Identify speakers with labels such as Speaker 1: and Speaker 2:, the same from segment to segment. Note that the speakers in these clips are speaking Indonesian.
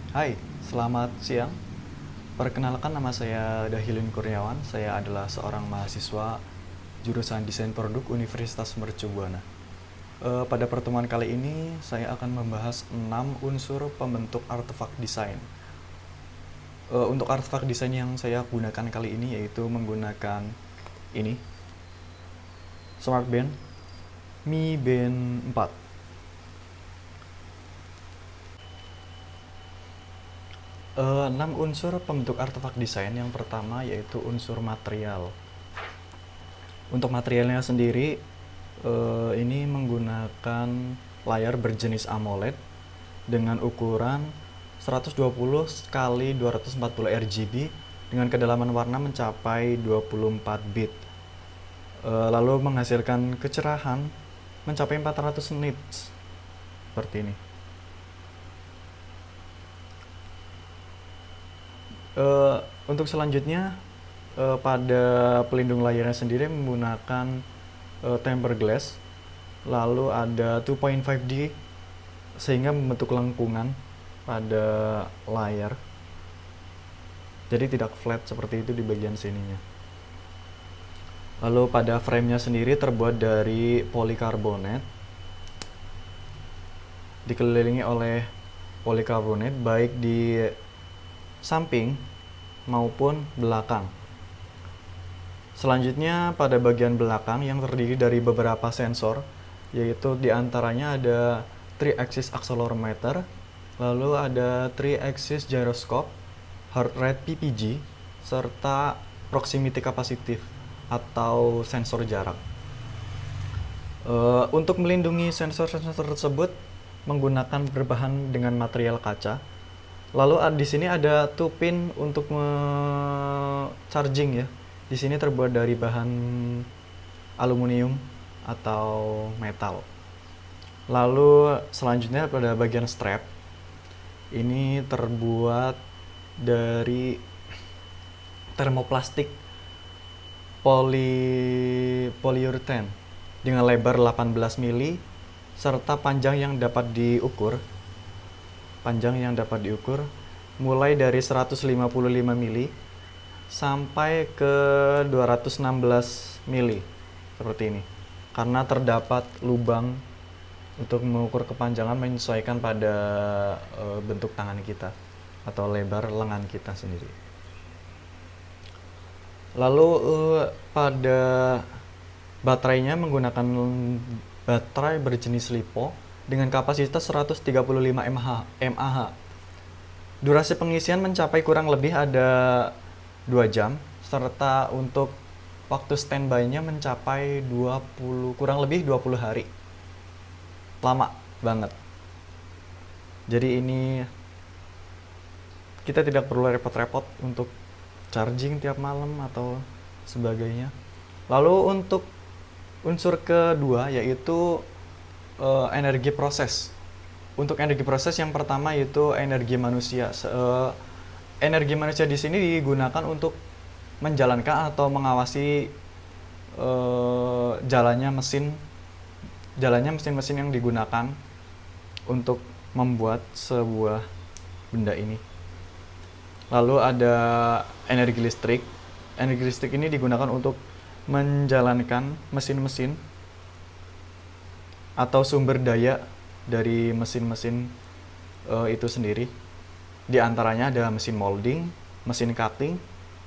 Speaker 1: Hai, selamat siang. Perkenalkan, nama saya Dahilin Kurniawan. Saya adalah seorang mahasiswa jurusan Desain Produk Universitas Mercu Buana. Pada pertemuan kali ini, saya akan membahas 6 unsur pembentuk artefak desain. Untuk artefak desain yang saya gunakan kali ini yaitu menggunakan ini, Smartband Mi Band 4. 6 unsur pembentuk artefak desain. Yang pertama yaitu unsur material. Untuk materialnya sendiri, ini menggunakan layar berjenis AMOLED dengan ukuran 120 kali 240 RGB dengan kedalaman warna mencapai 24 bit. Lalu menghasilkan kecerahan mencapai 400 nits seperti ini. Untuk selanjutnya, pada pelindung layarnya sendiri menggunakan tempered glass, lalu ada 2.5D sehingga membentuk lengkungan pada layar, jadi tidak flat seperti itu di bagian sininya. Lalu pada frame-nya sendiri terbuat dari polikarbonat, dikelilingi oleh polikarbonat baik di samping maupun belakang. Selanjutnya pada bagian belakang yang terdiri dari beberapa sensor, yaitu diantaranya ada 3-axis accelerometer, lalu ada 3-axis gyroscope, heart rate PPG, serta proximity capacitive atau sensor jarak. Untuk melindungi sensor-sensor tersebut menggunakan berbahan dengan material kaca. Lalu di sini ada 2 pin untuk charging ya. Di sini terbuat dari bahan aluminium atau metal. Lalu selanjutnya pada bagian strap, ini terbuat dari termoplastik polyurethane dengan lebar 18 mili serta panjang yang dapat diukur mulai dari 155 mili sampai ke 216 mili seperti ini, karena terdapat lubang untuk mengukur kepanjangan menyesuaikan pada bentuk tangan kita atau lebar lengan kita sendiri. Lalu pada baterainya menggunakan baterai berjenis LiPo dengan kapasitas 135 mAh. Durasi pengisian mencapai kurang lebih ada 2 jam, serta untuk waktu standby-nya mencapai kurang lebih 20 hari. Lama banget. Jadi ini kita tidak perlu repot-repot untuk charging tiap malam atau sebagainya. Lalu untuk unsur kedua yaitu energi proses. Untuk energi proses yang pertama yaitu energi manusia. Energi manusia di sini digunakan untuk menjalankan atau mengawasi jalannya mesin-mesin yang digunakan untuk membuat sebuah benda ini. Lalu ada energi listrik. Energi listrik ini digunakan untuk menjalankan mesin-mesin atau sumber daya dari mesin-mesin itu sendiri. Di antaranya ada mesin molding, mesin cutting,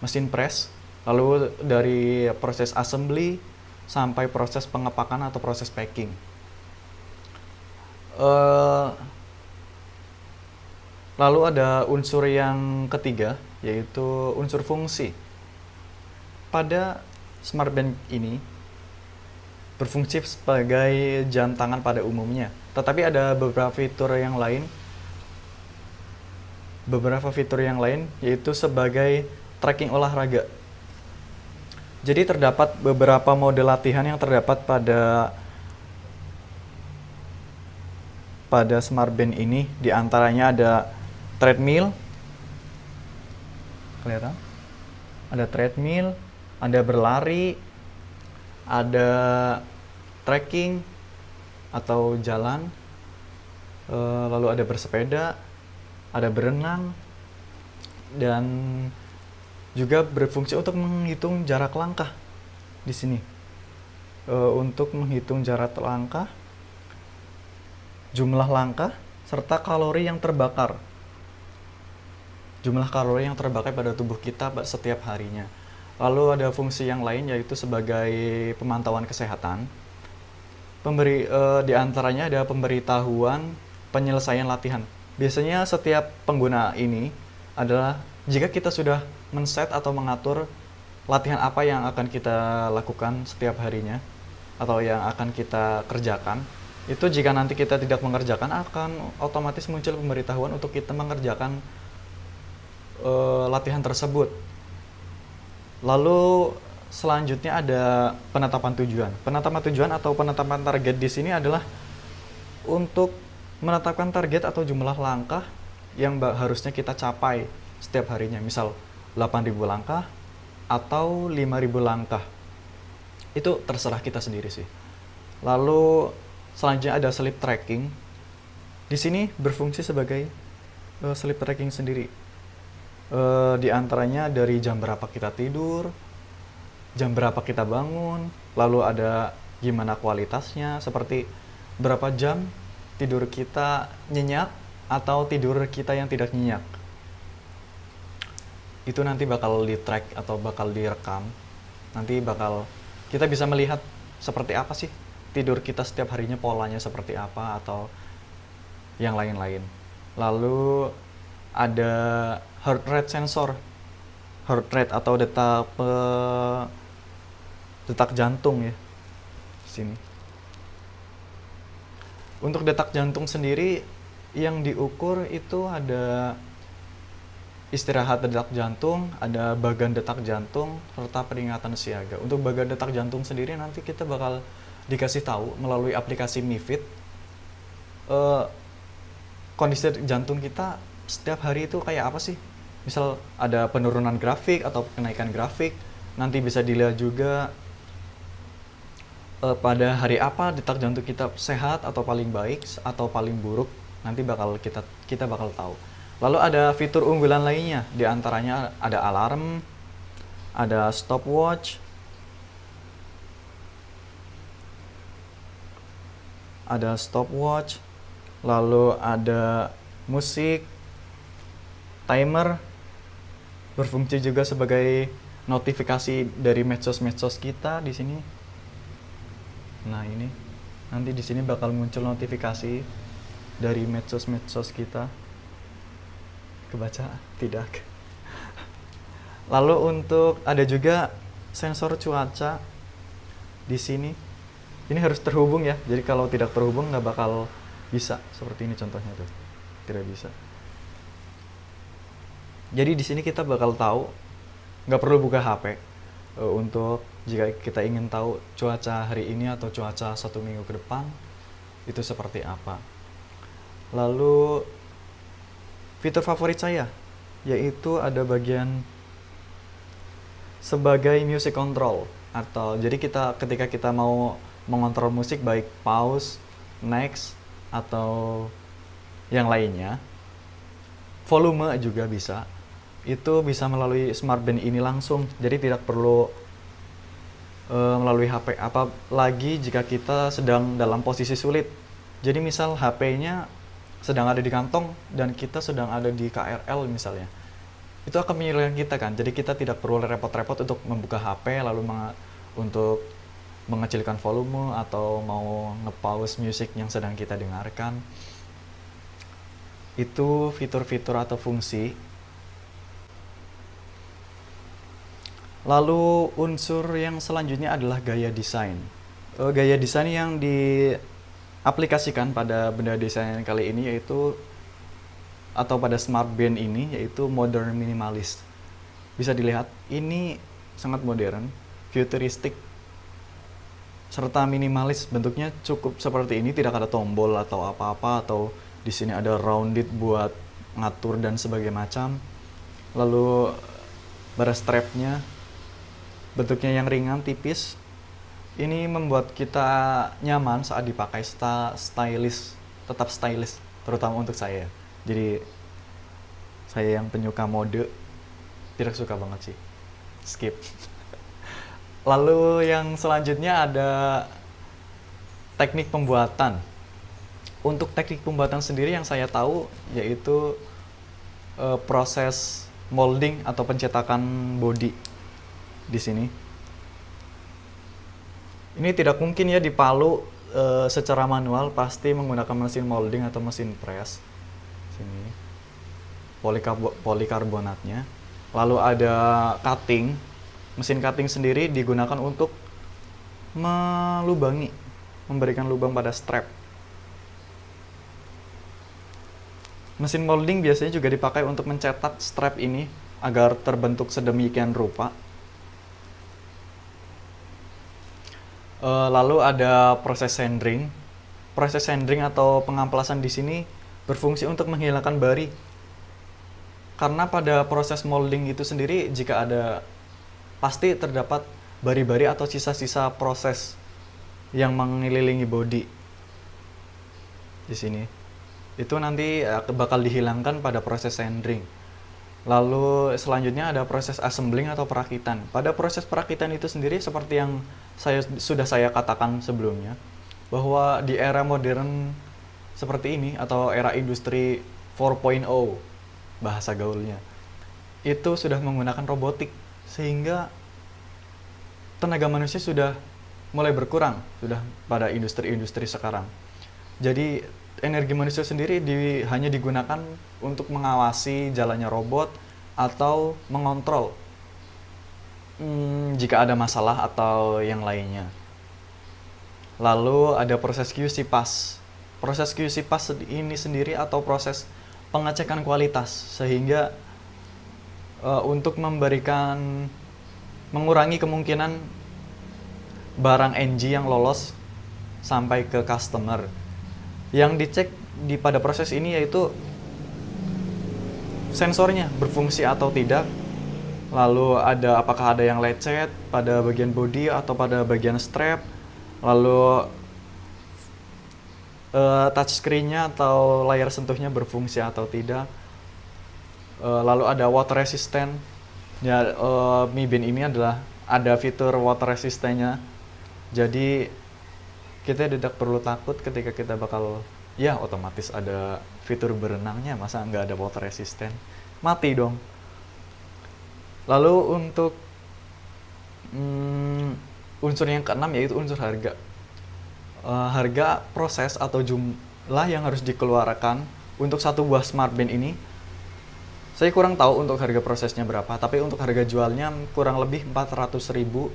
Speaker 1: mesin press, lalu dari proses assembly sampai proses pengepakan atau proses packing. Lalu ada unsur yang ketiga yaitu unsur fungsi. Pada smartband ini berfungsi sebagai jam tangan pada umumnya, tetapi ada beberapa fitur yang lain yaitu sebagai tracking olahraga. Jadi terdapat beberapa mode latihan yang terdapat pada smartband ini, diantaranya ada treadmill, kelihatan? Ada treadmill, ada berlari, ada trekking atau jalan, lalu ada bersepeda, ada berenang, dan juga berfungsi untuk menghitung jarak langkah di sini. Untuk menghitung jarak langkah, jumlah langkah, serta kalori yang terbakar. Jumlah kalori yang terbakar pada tubuh kita setiap harinya. Lalu ada fungsi yang lain, yaitu sebagai pemantauan kesehatan. Di antaranya ada pemberitahuan penyelesaian latihan. Biasanya setiap pengguna ini adalah jika kita sudah men-set atau mengatur latihan apa yang akan kita lakukan setiap harinya atau yang akan kita kerjakan, itu jika nanti kita tidak mengerjakan akan otomatis muncul pemberitahuan untuk kita mengerjakan latihan tersebut. Lalu selanjutnya ada penetapan tujuan. Penetapan tujuan atau penetapan target di sini adalah untuk menetapkan target atau jumlah langkah yang harusnya kita capai setiap harinya. Misal 8.000 langkah atau 5.000 langkah. Itu terserah kita sendiri sih. Lalu selanjutnya ada sleep tracking. Di sini berfungsi sebagai sleep tracking sendiri. Di antaranya dari jam berapa kita tidur, jam berapa kita bangun, lalu ada gimana kualitasnya, seperti berapa jam tidur kita nyenyak atau tidur kita yang tidak nyenyak. Itu nanti bakal di-track atau bakal direkam. Nanti kita bisa melihat seperti apa sih tidur kita setiap harinya, polanya seperti apa atau yang lain-lain. Lalu ada heart rate sensor. Heart rate atau detak jantung ya. Di sini. Untuk detak jantung sendiri yang diukur itu ada istirahat detak jantung, ada bagan detak jantung, serta peringatan siaga. Untuk bagan detak jantung sendiri nanti kita bakal dikasih tahu melalui aplikasi MiFit kondisi jantung kita setiap hari itu kayak apa sih. Misal ada penurunan grafik atau kenaikan grafik, nanti bisa dilihat juga pada hari apa detak jantung kita sehat atau paling baik atau paling buruk, nanti kita bakal tahu. Lalu ada fitur unggulan lainnya, di antaranya ada alarm, ada stopwatch, lalu ada musik, timer, berfungsi juga sebagai notifikasi dari medsos-medsos kita di sini. Nah, ini nanti di sini bakal muncul notifikasi dari medsos-medsos kita. Kebaca? Tidak. Lalu ada juga sensor cuaca di sini. Ini harus terhubung ya. Jadi kalau tidak terhubung nggak bakal bisa. Seperti ini contohnya tuh. Tidak bisa. Jadi di sini kita bakal tahu, nggak perlu buka HP untuk jika kita ingin tahu cuaca hari ini atau cuaca 1 minggu ke depan itu seperti apa. Lalu fitur favorit saya yaitu ada bagian sebagai music control, atau jadi ketika kita mau mengontrol musik baik pause, next atau yang lainnya, volume juga bisa. Itu bisa melalui smartband ini langsung, jadi tidak perlu melalui HP, apalagi jika kita sedang dalam posisi sulit. Jadi misal HP-nya sedang ada di kantong dan kita sedang ada di KRL misalnya, itu akan menyulitkan kita kan. Jadi kita tidak perlu repot-repot untuk membuka HP lalu untuk mengecilkan volume atau mau nge-pause musik yang sedang kita dengarkan. Itu fitur-fitur atau fungsi. Lalu unsur yang selanjutnya adalah gaya desain. Gaya desain yang diaplikasikan pada benda desain kali ini atau pada smartband ini yaitu modern minimalis. Bisa dilihat ini sangat modern, futuristik, serta minimalis. Bentuknya cukup seperti ini, tidak ada tombol atau apa-apa, atau di sini ada rounded buat ngatur dan sebagainya macam. Lalu pada strapnya bentuknya yang ringan, tipis. Ini membuat kita nyaman saat dipakai, stylish, tetap stylish, terutama untuk saya. Jadi Saya yang penyuka mode tidak suka banget sih. Skip. Lalu yang selanjutnya ada teknik pembuatan. Untuk teknik pembuatan sendiri yang saya tahu yaitu proses molding atau pencetakan body di sini. Ini tidak mungkin ya dipalu secara manual, pasti menggunakan mesin molding atau mesin press. Sini polikarbonatnya. Lalu ada cutting. Mesin cutting sendiri digunakan untuk melubangi, memberikan lubang pada strap. Mesin molding biasanya juga dipakai untuk mencetak strap ini agar terbentuk sedemikian rupa. Lalu ada proses sanding. Proses sanding atau pengamplasan di sini berfungsi untuk menghilangkan bari. Karena pada proses molding itu sendiri jika ada pasti terdapat bari-bari atau sisa-sisa proses yang mengelilingi body di sini. Itu nanti bakal dihilangkan pada proses sanding. Lalu selanjutnya ada proses assembling atau perakitan. Pada proses perakitan itu sendiri seperti yang sudah saya katakan sebelumnya, bahwa di era modern seperti ini atau era industri 4.0 bahasa gaulnya, itu sudah menggunakan robotik sehingga tenaga manusia sudah mulai berkurang sudah pada industri-industri sekarang. Jadi energi manusia sendiri hanya digunakan untuk mengawasi jalannya robot atau mengontrol jika ada masalah atau yang lainnya. Lalu ada proses QC pass. Proses QC pass ini sendiri atau proses pengecekan kualitas sehingga untuk mengurangi kemungkinan barang NG yang lolos sampai ke customer. Yang dicek pada proses ini yaitu sensornya berfungsi atau tidak. Lalu apakah ada yang lecet pada bagian body atau pada bagian strap. Lalu touchscreen-nya atau layar sentuhnya berfungsi atau tidak. Lalu ada water resistant. Ya, Mi Band ini ada fitur water resistant-nya. Jadi kita tidak perlu takut ketika kita bakal, ya otomatis ada fitur berenangnya, masa nggak ada water resistant, mati dong. Lalu untuk unsur yang keenam yaitu unsur harga. Harga proses atau jumlah yang harus dikeluarkan untuk satu buah smart band ini, saya kurang tahu untuk harga prosesnya berapa, tapi untuk harga jualnya kurang lebih 400.000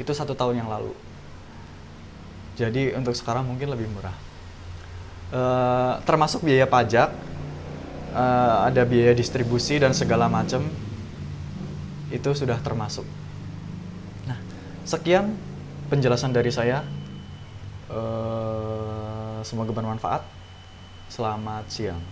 Speaker 1: itu 1 tahun yang lalu. Jadi untuk sekarang mungkin lebih murah. Termasuk biaya pajak, ada biaya distribusi dan segala macam, itu sudah termasuk. Nah, sekian penjelasan dari saya. Semoga bermanfaat. Selamat siang.